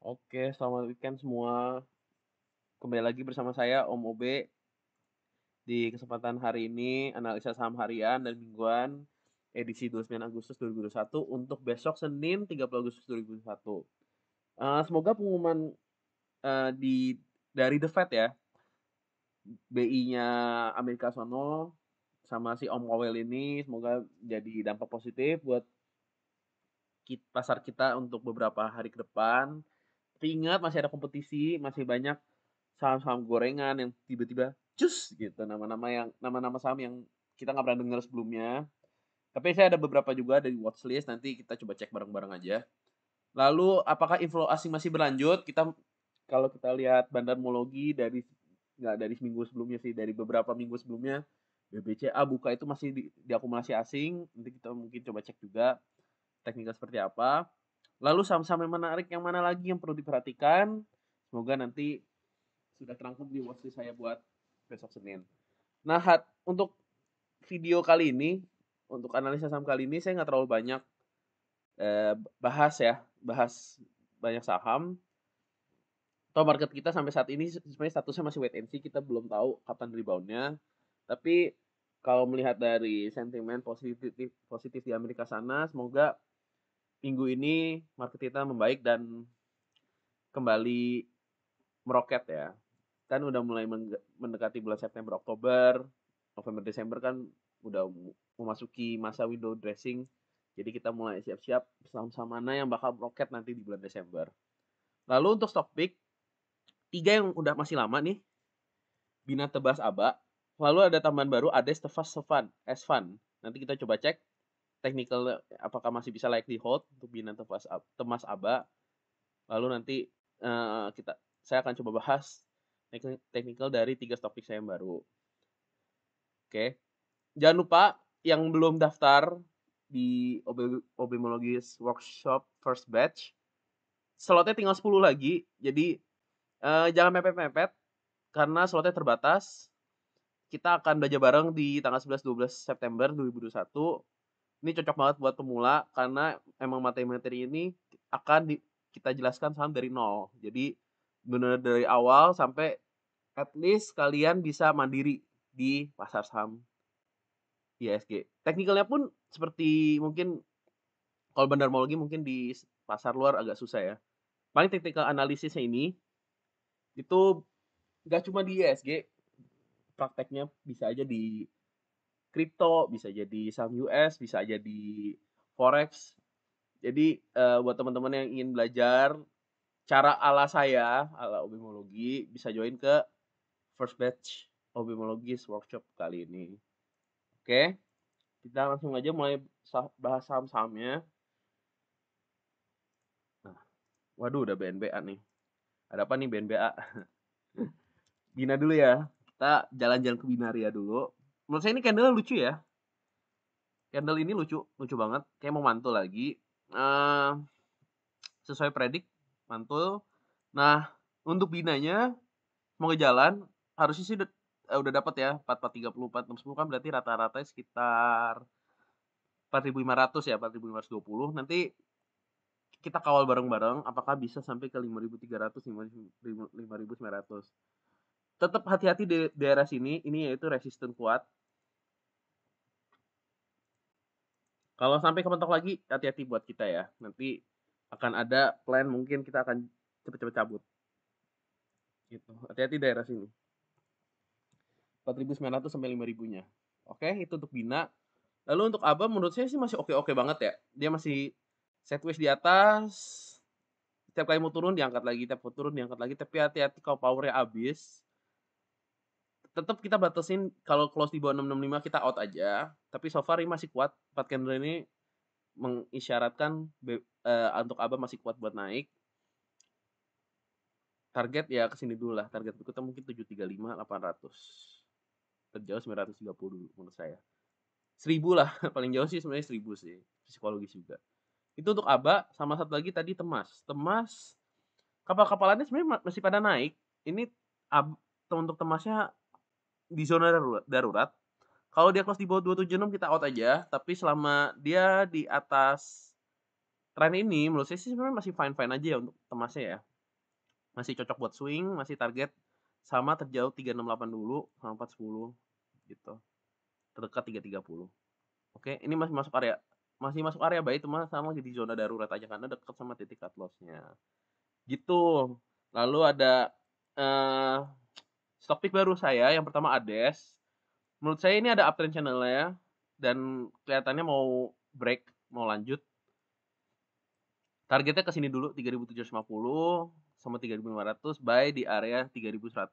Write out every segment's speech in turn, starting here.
Oke, selamat weekend semua. Kembali lagi bersama saya Om Obe di kesempatan hari ini analisa saham harian dan mingguan edisi 29 Agustus 2021 untuk besok Senin 30 Agustus 2021. Semoga pengumuman di dari The Fed ya, BI-nya Amerika sono sama si Om Powell ini semoga jadi dampak positif buat pasar kita untuk beberapa hari ke depan. Tapi ingat masih ada kompetisi, masih banyak saham-saham gorengan yang tiba-tiba cus gitu, nama-nama saham yang kita nggak pernah dengar sebelumnya. Tapi saya ada beberapa juga dari watchlist, nanti kita coba cek bareng-bareng aja. Lalu apakah inflow asing masih berlanjut? Kalau kita lihat bandarmologi nggak dari seminggu sebelumnya sih, dari beberapa minggu sebelumnya BBCA buka itu masih diakumulasi asing. Nanti kita mungkin coba cek juga teknikal seperti apa. Lalu saham-saham yang menarik yang mana lagi yang perlu diperhatikan? Semoga nanti sudah terangkum di watchlist saya buat besok Senin. Nah, untuk video kali ini, untuk analisa saham kali ini saya nggak terlalu banyak bahas banyak saham. Atau market kita sampai saat ini sebenarnya statusnya masih wait and see, kita belum tahu kapan reboundnya. Tapi kalau melihat dari sentimen positif di Amerika sana, semoga minggu ini market kita membaik dan kembali meroket ya. Kan udah mulai mendekati bulan September, Oktober, November, Desember kan udah memasuki masa window dressing. Jadi kita mulai siap-siap saham-saham mana yang bakal roket nanti di bulan Desember. Lalu untuk stock pick, 3 yang udah masih lama nih, Bina Tebas Aba. Lalu ada tambahan baru, Ades Tebas Esvan. Nanti kita coba cek technical apakah masih bisa layak di hold untuk Bina Temas Aba. Lalu nanti saya akan coba bahas technical dari 3 stock pick saya yang baru. Oke. Jangan lupa yang belum daftar di Obemologis Workshop First Batch, slotnya tinggal 10 lagi. Jadi jangan mepet-mepet karena slotnya terbatas. Kita akan belajar bareng di tanggal 11-12 September 2021. Ini cocok banget buat pemula karena emang materi-materi ini akan kita jelaskan saham dari nol. Jadi benar dari awal sampai at least kalian bisa mandiri di pasar saham ISG. Teknikalnya pun seperti mungkin kalau bandarmologi mungkin di pasar luar agak susah ya. Paling teknikal analisisnya ini itu nggak cuma di ISG, prakteknya bisa aja di kripto, bisa jadi saham US, bisa aja di forex. Jadi buat teman-teman yang ingin belajar cara ala saya, ala obimologi, bisa join ke first batch obimologis workshop kali ini. Oke, kita langsung aja mulai bahas saham-sahamnya. Nah, waduh udah BNBA nih. Ada apa nih BNBA? Bina dulu ya. Kita jalan-jalan ke Binaria dulu. Menurut saya ini candle lucu ya. Candle ini lucu, lucu banget. Kayak mau mantul lagi. Sesuai predik, mantul. Nah, untuk binanya semoga jalan. Harusnya sih udah dapat ya 4430 4610 kan berarti rata-rata sekitar 4500 ya 4520. Nanti kita kawal bareng-bareng apakah bisa sampai ke 5300 5900. Tetap hati-hati di daerah sini, ini yaitu resisten kuat. Kalau sampai kementok lagi, hati-hati buat kita ya. Nanti akan ada plan mungkin kita akan cepet-cepet cabut. Gitu. Hati-hati daerah sini. 4.900 sampai 5.000-nya. Oke, itu untuk Bina. Lalu untuk Aba menurut saya sih masih oke-oke banget ya. Dia masih sideways di atas. Setiap kali mau turun diangkat lagi, setiap mau turun diangkat lagi. Tapi hati-hati kalau powernya habis. Tetap kita batasin kalau close di bawah 665 kita out aja. Tapi so far ini masih kuat. 4 candle ini mengisyaratkan untuk Aba masih kuat buat naik. Target ya kesini dulu lah. Target berikutnya mungkin 735 800. Terjauh 930 dulu menurut saya. 1000 lah. Paling jauh sih sebenarnya 1000 sih. Psikologis juga. Itu untuk Aba. Sama satu lagi tadi Temas. Temas kapal-kapalannya sebenarnya masih pada naik. Ini untuk Temasnya di zona darurat. Kalau dia close di bawah 276 kita out aja. Tapi selama dia di atas tren ini menurut saya sih sebenarnya masih fine-fine aja ya untuk Temasnya ya. Masih cocok buat swing, masih target sama terjauh 368 dulu sama 410 gitu. Terdekat 330. Oke, ini masih masuk area buy, cuma sama lagi di zona darurat aja karena dekat sama titik cut loss-nya. Gitu. Lalu ada eh stock pick baru saya, yang pertama ADES. Menurut saya ini ada uptrend channel-nya dan kelihatannya mau break, mau lanjut. Targetnya ke sini dulu 3.750 sama 3.500, buy di area 3.100.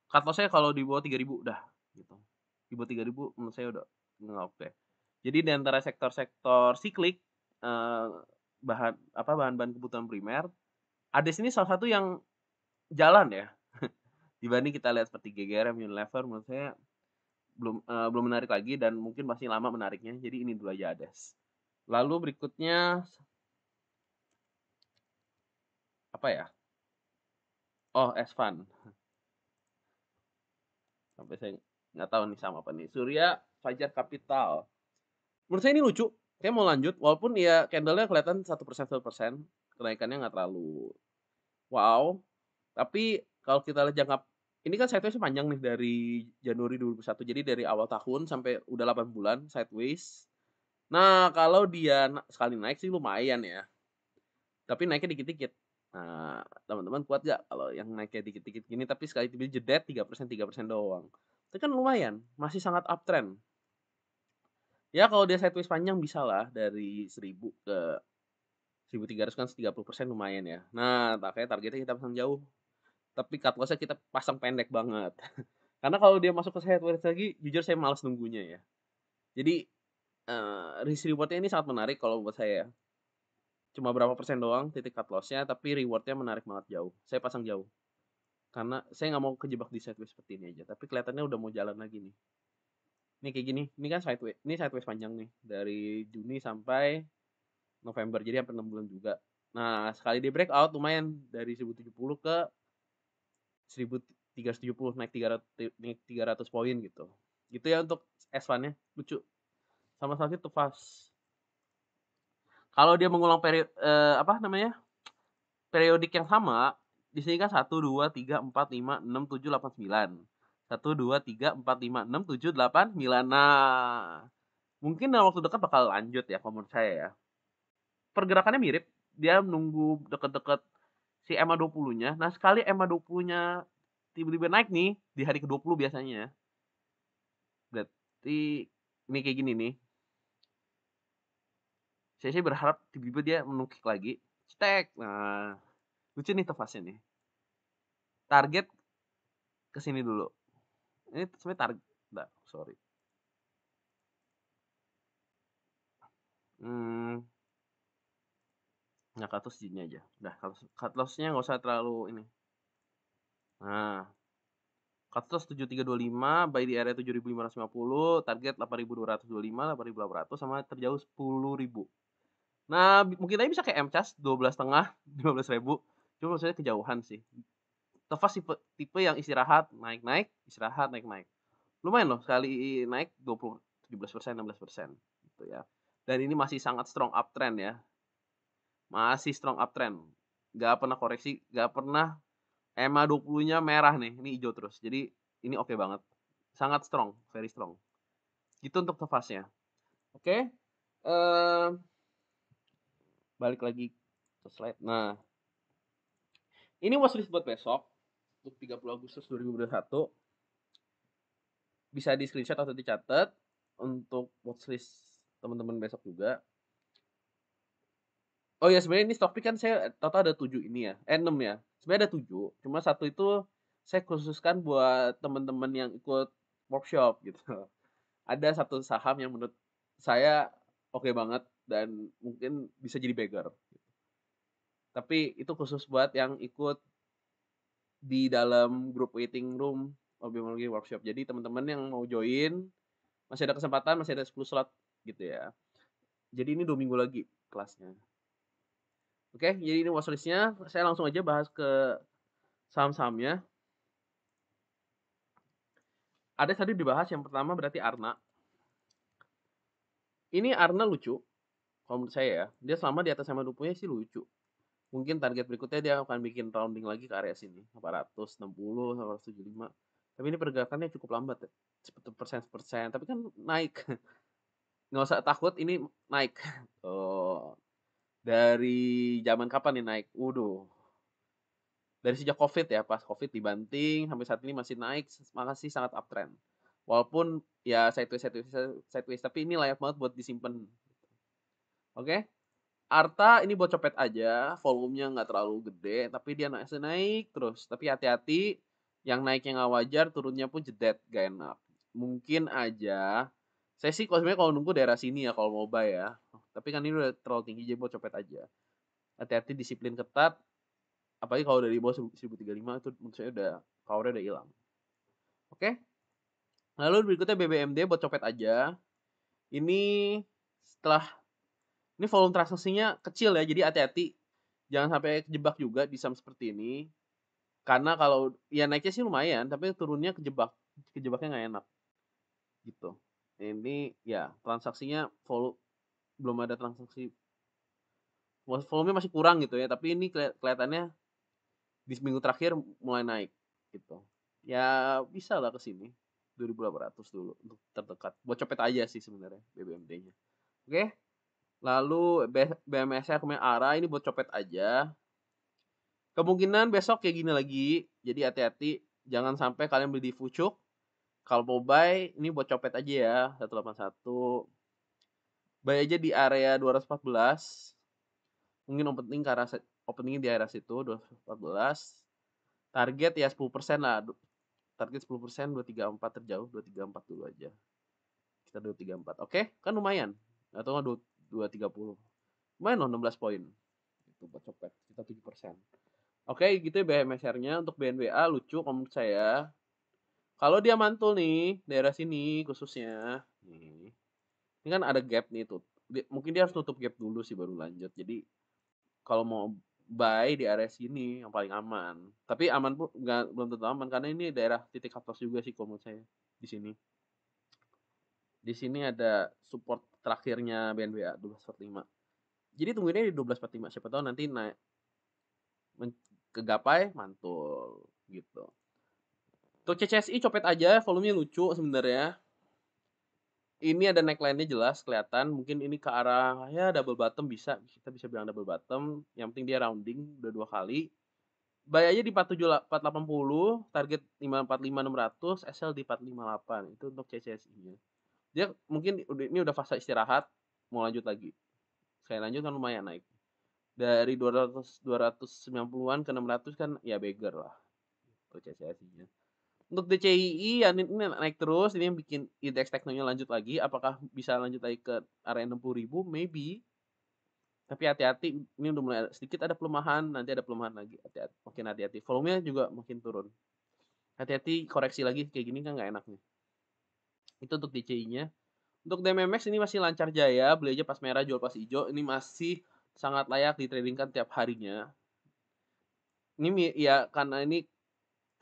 Cut loss-nya kalau di bawah 3.000 udah gitu. Di bawah 3.000 menurut saya udah nggak oke. Jadi di antara sektor-sektor siklik bahan-bahan kebutuhan primer, ADES ini salah satu yang jalan ya. Dibanding kita lihat seperti GGRM, Unilever, menurut saya belum menarik lagi dan mungkin masih lama menariknya. Jadi ini dulu aja ADES. Lalu berikutnya apa ya? Oh, S-Fund. Sampai saya nggak tahu nih sama apa nih. Surya Fajar Capital. Menurut saya ini lucu. Kayak mau lanjut, walaupun ya candle-nya kelihatan 1%, kenaikannya nggak terlalu wow. Tapi kalau kita lihat ini kan sideways panjang nih dari Januari 2021. Jadi dari awal tahun sampai udah 8 bulan sideways. Nah, kalau dia sekali naik sih lumayan ya. Tapi naiknya dikit-dikit. Nah, teman-teman kuat gak kalau yang naiknya dikit-dikit gini tapi sekali tiba jedet 3% doang. Itu kan lumayan, masih sangat uptrend. Ya kalau dia sideways panjang bisa lah dari 1000 ke 1300 kan 30% lumayan ya. Nah, makanya targetnya kita pasang jauh. Tapi cut loss-nya kita pasang pendek banget. Karena kalau dia masuk ke sideways lagi, jujur saya malas nunggunya ya. Jadi risk reward-nya ini sangat menarik kalau buat saya. Cuma berapa persen doang titik cut loss-nya, tapi reward-nya menarik banget jauh. Saya pasang jauh. Karena saya nggak mau kejebak di sideways seperti ini aja. Tapi kelihatannya udah mau jalan lagi nih. Ini kayak gini. Ini kan sideways. Ini sideways panjang nih. Dari Juni sampai November. Jadi hampir 6 bulan juga. Nah, sekali di breakout lumayan. Dari 1070 ke 1370. Naik 300 poin gitu. Gitu ya untuk S1-nya. Lucu. Sama sekali tuh fast. Kalau dia mengulang periodik yang sama, di sini kan 1, 2, 3, 4, 5, 6, 7, 8, 9. 1, 2, 3, 4, 5, 6, 7, 8, 9. Nah, mungkin dalam waktu dekat bakal lanjut ya kalau menurut saya ya. Pergerakannya mirip, dia nunggu deket-deket si EMA 20-nya. Nah, sekali EMA 20-nya tiba-tiba naik nih di hari ke-20 biasanya. Berarti ini kayak gini nih. Saya sih berharap tiba-tiba dia menukik lagi. Cetek. Nah, lucu nih tefasnya nih. Target ke sini dulu. Ini sebenarnya target. Nah, sorry. Nah, cut loss segini aja. Udah, cut loss-nya nggak usah terlalu ini. Nah, cut loss 7325, buy di area 7550, target 8225, 8800 sama terjauh 10.000. Nah, mungkin aja bisa kayak MCAS 12,5, 15.000. Cuma maksudnya kejauhan sih. Tefas tipe yang istirahat, naik-naik, istirahat, naik-naik. Lumayan loh, sekali naik 17%, 16% gitu ya. Dan ini masih sangat strong uptrend ya. Masih strong uptrend. Gak pernah koreksi, gak pernah EMA 20-nya merah nih. Ini hijau terus. Jadi ini oke banget. Sangat strong, very strong. Gitu untuk tefasnya. Oke. Balik lagi ke slide. Nah, ini watchlist buat besok untuk 30 Agustus 2021. Bisa di screenshot atau dicatat untuk watchlist teman-teman besok juga. Oh ya, sebenarnya ini stock pick kan saya total ada 7 ini ya. 6 ya. Sebenarnya ada 7. Cuma satu itu saya khususkan buat teman-teman yang ikut workshop gitu. Ada satu saham yang menurut saya oke banget dan mungkin bisa jadi beggar. Tapi itu khusus buat yang ikut di dalam grup waiting room Obiologi Workshop. Jadi teman-teman yang mau join masih ada kesempatan, masih ada 10 slot gitu ya. Jadi ini 2 minggu lagi kelasnya. Oke, jadi ini watchlist-nya. Saya langsung aja bahas ke saham-sahamnya. Ada tadi dibahas yang pertama berarti Arna. Ini Arna lucu. Kalau menurut saya ya, dia selama di atas sama 20-nya sih lucu. Mungkin target berikutnya dia akan bikin rounding lagi ke area sini, 860, 875. Tapi ini pergerakannya cukup lambat ya, 1%, tapi kan naik. Nggak usah takut, ini naik. Oh, dari zaman kapan nih naik? Waduh, dari sejak Covid ya, pas Covid dibanting sampai saat ini masih naik, masih sangat uptrend. Walaupun ya sideways, tapi ini layak banget buat disimpan. Oke. Arta ini buat copet aja, volumenya nggak terlalu gede, tapi dia naik terus. Tapi hati-hati, yang naiknya nggak wajar, turunnya pun jedet, gak enak. Mungkin aja, saya sih sebenarnya kalau nunggu daerah sini ya, kalau mau buy ya. Tapi kan ini udah terlalu tinggi, jadi buat copet aja. Hati-hati, disiplin ketat, apalagi kalau dari bawah 1035 itu menurut saya udah, powernya udah hilang. Oke? Lalu berikutnya BBMD buat copet aja. Ini setelah ini volume transaksinya kecil ya, jadi hati-hati. Jangan sampai kejebak juga di saham seperti ini. Karena kalau ya naiknya sih lumayan, tapi turunnya kejebak. Kejebaknya nggak enak gitu. Ini ya transaksinya belum ada transaksi, volumenya masih kurang gitu ya, tapi ini kelihatannya di seminggu terakhir mulai naik gitu. Ya bisa lah ke sini 2.800 dulu untuk terdekat. Buat copet aja sih sebenarnya BBMD-nya. Oke. Lalu BMSR kemudian ARA ini buat copet aja. Kemungkinan besok kayak gini lagi. Jadi hati-hati, jangan sampai kalian beli di Fucuk. Kalau mau buy, ini buat copet aja ya, 181. Buy aja di area 214. Mungkin openingnya di area situ 214. Target ya 10% lah. Target 10%, 234 terjauh, 234 dulu aja. Kita 234. Oke, kan lumayan. Atau enggak 230. Lumayan loh 16 poin. Itu buat copet, kita 7%. Oke, gitu ya BMSR-nya. Untuk BNBA lucu kalau menurut saya. Kalau dia mantul nih, daerah sini khususnya. Nih. Ini kan ada gap nih tuh. Mungkin dia harus tutup gap dulu sih baru lanjut. Jadi kalau mau buy di area sini yang paling aman. Tapi aman pun belum tentu aman karena ini daerah titik cut loss juga sih kalau menurut saya di sini. Di sini ada support terakhirnya BNBA 1245. Jadi tungguinnya di 1245, siapa tahu nanti naik kegapai mantul gitu. Untuk CCSI copet aja, volumenya lucu sebenarnya. Ini ada neckline-nya jelas kelihatan, mungkin ini ke arah ya double bottom bisa, kita bisa bilang double bottom. Yang penting dia rounding udah 2 kali. Buy aja di 480, target 545 600, SL di 458. Itu untuk CCSI-nya. Dia mungkin ini udah fase istirahat, mau lanjut lagi. Saya lanjut kan lumayan naik. Dari 290-an ke 600 kan ya beggar lah. Untuk CCSI-nya. Untuk DCII ya ini naik terus, ini yang bikin indeks teknonya lanjut lagi. Apakah bisa lanjut lagi ke area 60.000? Maybe. Tapi hati-hati, ini udah mulai sedikit ada pelemahan, nanti ada pelemahan lagi. Hati-hati, makin hati-hati. Volumenya juga makin turun. Hati-hati koreksi lagi kayak gini kan nggak enak nih. Itu untuk DCI-nya. Untuk DMMX ini masih lancar jaya, beli aja pas merah, jual pas hijau. Ini masih sangat layak ditradingkan tiap harinya. Ini ya karena ini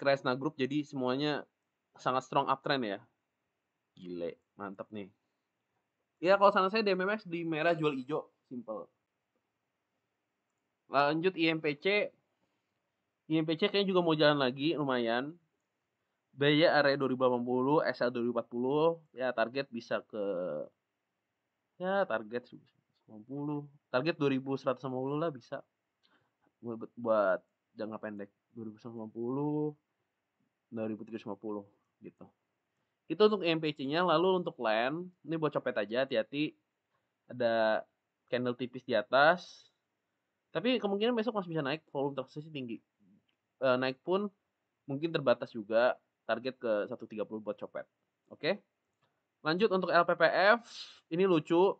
Kresna Group jadi semuanya sangat strong uptrend ya. Gile, mantep nih. Ya kalau saran saya DMMX di merah jual hijau, simple. Lanjut IMPC. IMPC kayaknya juga mau jalan lagi, lumayan. Biaya area 2080, SL 2040, ya target bisa ke ya target 190. Target 2150 lah bisa. Buat jangka pendek 2150, 2350 gitu. Itu untuk IMPC-nya. Lalu untuk land, ini buat copet aja, hati-hati. Ada candle tipis di atas. Tapi kemungkinan besok masih bisa naik, volume transaksi tinggi. Naik pun mungkin terbatas juga, target ke 130 buat copet. Oke. Lanjut untuk LPPF, ini lucu.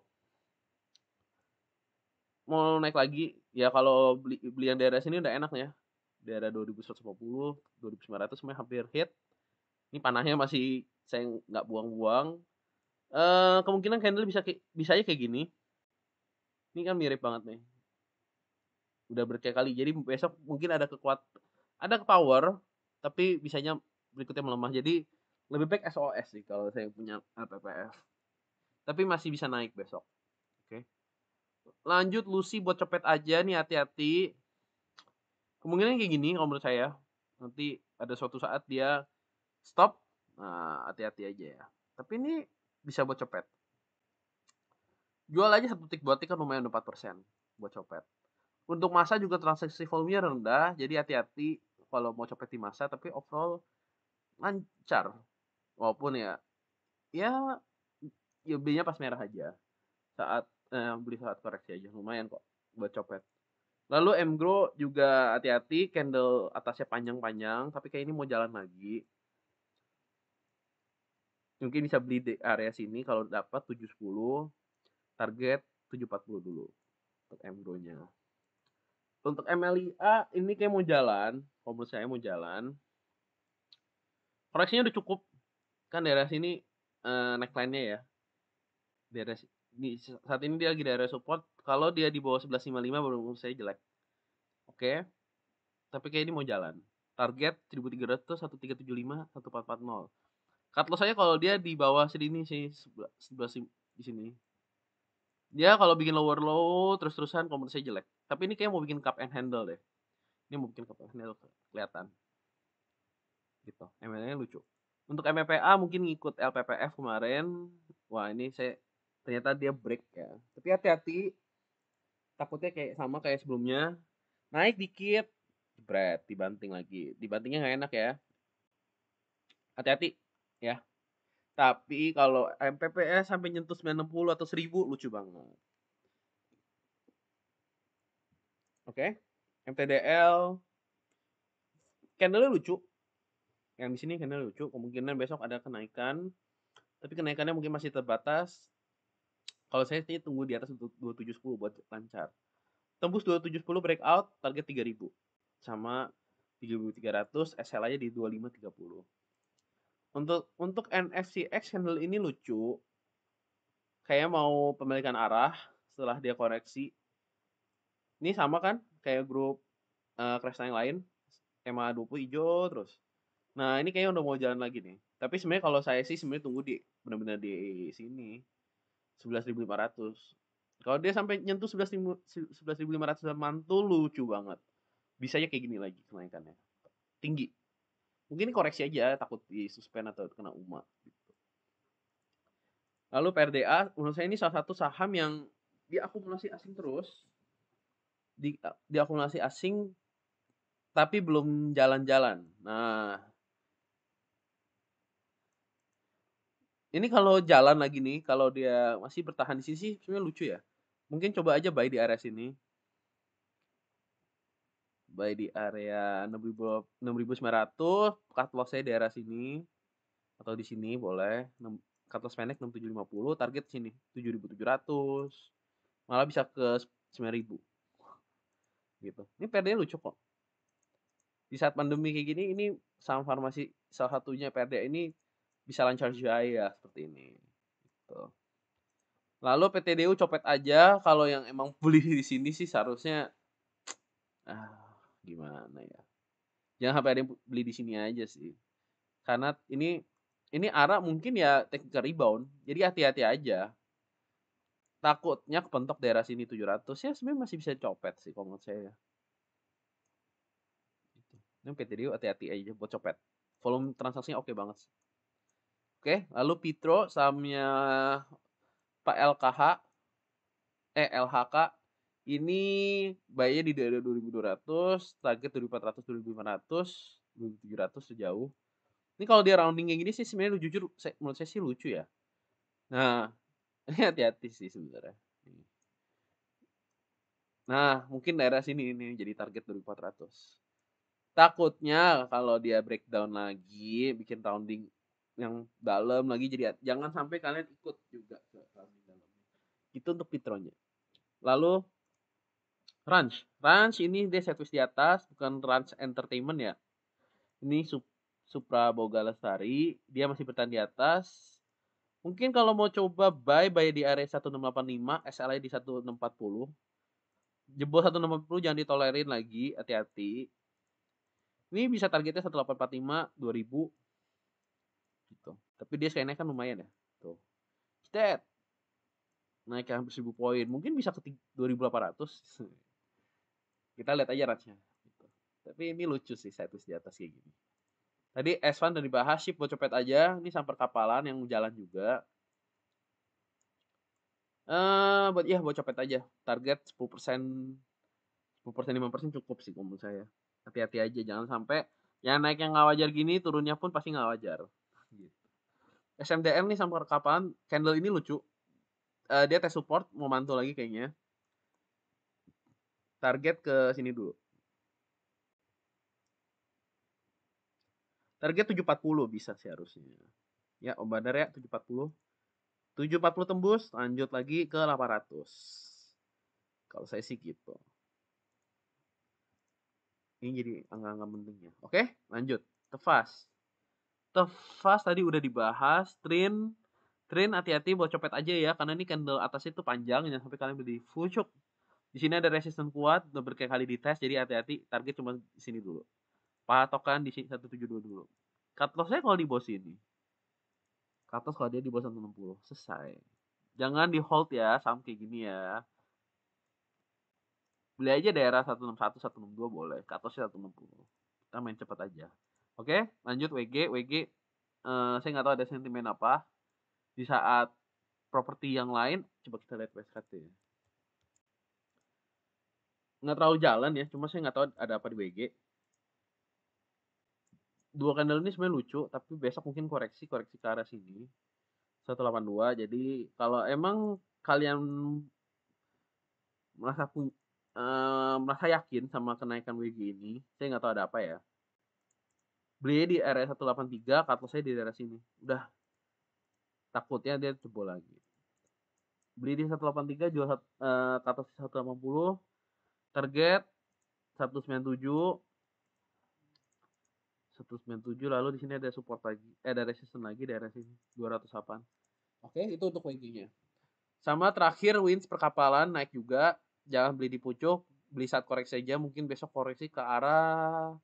Mau naik lagi, ya kalau beli yang daerah sini udah enak ya. Daerah 2150, 2900 semuanya hampir hit. Ini panahnya masih saya nggak buang-buang. Kemungkinan candle bisa aja kayak gini. Ini kan mirip banget nih. Udah berkali-kali. Jadi besok mungkin ada power, tapi bisanya berikutnya melemah. Jadi lebih baik SOS sih kalau saya punya LPPF. Tapi masih bisa naik besok. Oke. Lanjut Lucy buat copet aja nih, hati-hati. Kemungkinan kayak gini kalau menurut saya, nanti ada suatu saat dia stop, nah hati-hati aja ya. Tapi ini bisa buat copet. Jual aja 1 tick, 2 tick kan lumayan 4% buat copet. Untuk masa juga transaksi volumenya rendah, jadi hati-hati kalau mau copet di masa, tapi overall lancar. Walaupun ya ya belinya pas merah aja. Saat beli saat koreksi aja lumayan kok buat copet. Lalu Mgro juga hati-hati, candle atasnya panjang-panjang, tapi kayak ini mau jalan lagi. Mungkin bisa beli di area sini kalau dapat 710, target 740 dulu untuk Mgro-nya. Untuk MLIA ini kayak mau jalan, kalau menurut saya mau jalan. Koreksinya udah cukup, kan daerah sini neckline-nya ya. Daerah saat ini dia lagi daerah support. Kalau dia di bawah 1155 baru menurut saya jelek. Oke, tapi kayak ini mau jalan. Target 1300, 1375, 1440. Cut loss saya kalau dia di bawah sini sih, 11 di sini. Dia kalau bikin lower low terus-terusan kalau menurut saya jelek. Tapi ini kayak mau bikin cup and handle deh. Ini mau bikin cup and handle kelihatan. Gitu. MLA-nya lucu. Untuk MPA mungkin ngikut LPPF kemarin. Wah, ini saya ternyata dia break ya. Tapi hati-hati, takutnya kayak sama kayak sebelumnya. Naik dikit, jebret, dibanting lagi. Dibantingnya nggak enak ya. Hati-hati ya. Tapi kalau MPPS sampai nyentuh 960 atau 1000 lucu banget. Oke. MTDL candle lucu. Yang di sini candle lucu, kemungkinan besok ada kenaikan. Tapi kenaikannya mungkin masih terbatas. Kalau saya sih tunggu di atas 2710 buat lancar. Tembus 2710 breakout, target 3000. Sama 3300, SL aja di 2530. Untuk NFCX candle ini lucu. Kayaknya mau pemilikan arah setelah dia koreksi. Ini sama kan kayak grup crash yang lain. EMA 20 hijau terus. Nah, ini kayaknya udah mau jalan lagi nih. Tapi sebenarnya kalau saya sih sebenarnya tunggu di benar-benar di sini 11.500. Kalau dia sampai nyentuh 11.500 mantul lucu banget. Bisanya kayak gini lagi kenaikannya. Tinggi. Mungkin koreksi aja takut di suspend atau kena UMA gitu. Lalu PRDA menurut saya ini salah satu saham yang diakumulasi asing terus. Diakumulasi asing tapi belum jalan-jalan. Nah, ini kalau jalan lagi nih, kalau dia masih bertahan di sini sih sebenarnya lucu ya. Mungkin coba aja buy di area sini. Buy di area 6.900, cut loss saya di area sini atau di sini boleh. Cut loss pendek 6.750, target sini 7.700. Malah bisa ke 9.000 gitu. Ini PD-nya lucu kok. Di saat pandemi kayak gini, ini saham farmasi salah satunya PD ini bisa lancar jaya seperti ini. Gitu. Lalu PTDU copet aja, kalau yang emang beli di sini sih seharusnya gimana ya. Jangan sampai ada yang beli di sini aja sih. Karena ini arah mungkin ya technical rebound. Jadi hati-hati aja. Takutnya kepentok daerah sini 700 ya sebenarnya masih bisa copet sih kalau menurut saya. Gitu. Ini PTDU hati-hati aja buat copet. Volume transaksinya oke banget sih. Oke, lalu Pitro sahamnya Pak LHK ini buy-nya di daerah 2200, target 2400, 2500, 2700 sejauh. Ini kalau dia rounding kayak gini sih sebenarnya jujur menurut saya sih lucu ya. Nah, ini hati-hati sih sebenarnya. Nah, mungkin daerah sini ini jadi target 2400. Takutnya kalau dia breakdown lagi, bikin rounding yang dalam lagi, jadi jangan sampai kalian ikut juga ke rounding dalam. Itu untuk Pitronya. Lalu Ranch ini dia service di atas, bukan Ranch Entertainment ya. Ini Supra Boga Lestari, dia masih bertahan di atas. Mungkin kalau mau coba buy di area 1685, SLI di 1640. Jebol 1640 jangan ditolerin lagi, hati-hati. Ini bisa targetnya 1845, 2000 gitu. Tapi dia sekali naik kan lumayan ya. Tuh. Stat. Naik hampir 1000 poin. Mungkin bisa ke 2800. Kita lihat aja range-nya. Gitu. Tapi ini lucu sih sideways di atas kayak gini. Tadi S1 udah dibahas, ship buat copet aja. Ini samper kapalan yang jalan juga. Buat copet aja. Target 10%, 10%, 5% cukup sih menurut saya. Hati-hati aja, jangan sampai yang naik yang nggak wajar gini, turunnya pun pasti nggak wajar. Gitu. SMDM nih samper kapalan, candle ini lucu. Dia tes support, mau mantul lagi kayaknya. Target ke sini dulu. Target 740 bisa sih harusnya. Ya, Om Bandar ya 740. 740 tembus, lanjut lagi ke 800. Kalau saya sih gitu. Ini jadi angka-angka pentingnya. Oke, lanjut. Tefas. Tefas tadi udah dibahas. Trin hati-hati buat copet aja ya, karena ini candle atas itu panjang, jangan sampai kalian beli fucuk. Di sini ada resisten kuat, udah berkali-kali dites, jadi hati-hati. Target cuma di sini dulu. Patokan di sini 172 dulu. Cut loss-nya kalau di bawah sini. Cut loss kalau dia di bawah 160, selesai. Jangan di hold ya, sama kayak gini ya. Beli aja daerah 161, 162 boleh. Cut loss-nya 160. Kita main cepat aja. Oke, lanjut WG. WG, saya nggak tahu ada sentimen apa. Di saat properti yang lain, coba kita lihat WSKT ya. Nggak terlalu jalan ya, cuma saya nggak tahu ada apa di WG. Dua candle ini sebenarnya lucu, tapi besok mungkin koreksi ke arah sini. 182. Jadi kalau emang kalian merasa merasa yakin sama kenaikan WG ini, saya nggak tahu ada apa ya. Beli di area 183, cut loss saya di daerah sini. Udah, takutnya dia jebol lagi. Beli di 183, jual ke atas 180. Target 197. 197, lalu di sini ada support lagi, ada resistance lagi daerah sini 208. Oke, itu untuk WG-nya. Sama terakhir wins perkapalan naik juga, jangan beli di pucuk, beli saat koreksi aja, mungkin besok koreksi ke arah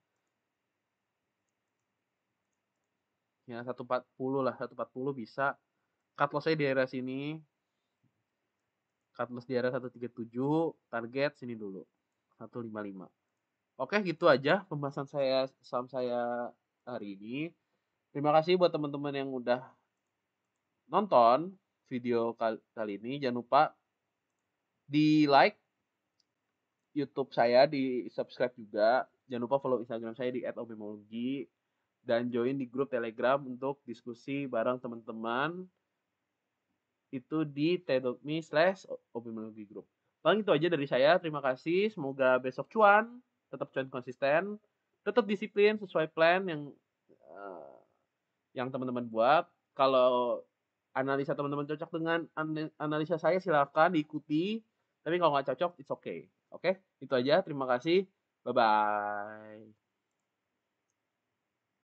ya 140 lah, 140 bisa. Cut loss saya di daerah sini. Cut loss di area 137, target sini dulu 155. Oke, gitu aja pembahasan saya saham saya hari ini. Terima kasih buat teman-teman yang udah nonton video kali ini. Jangan lupa di like YouTube saya, di subscribe juga. Jangan lupa follow Instagram saya di @obemologi dan join di grup Telegram untuk diskusi bareng teman-teman itu di t.me/obemologi group. Paling itu aja dari saya. Terima kasih. Semoga besok cuan, tetap cuan konsisten, tetap disiplin sesuai plan yang teman-teman buat. Kalau analisa teman-teman cocok dengan analisa saya, silakan diikuti. Tapi kalau nggak cocok, it's okay. Oke, itu aja. Terima kasih. Bye-bye.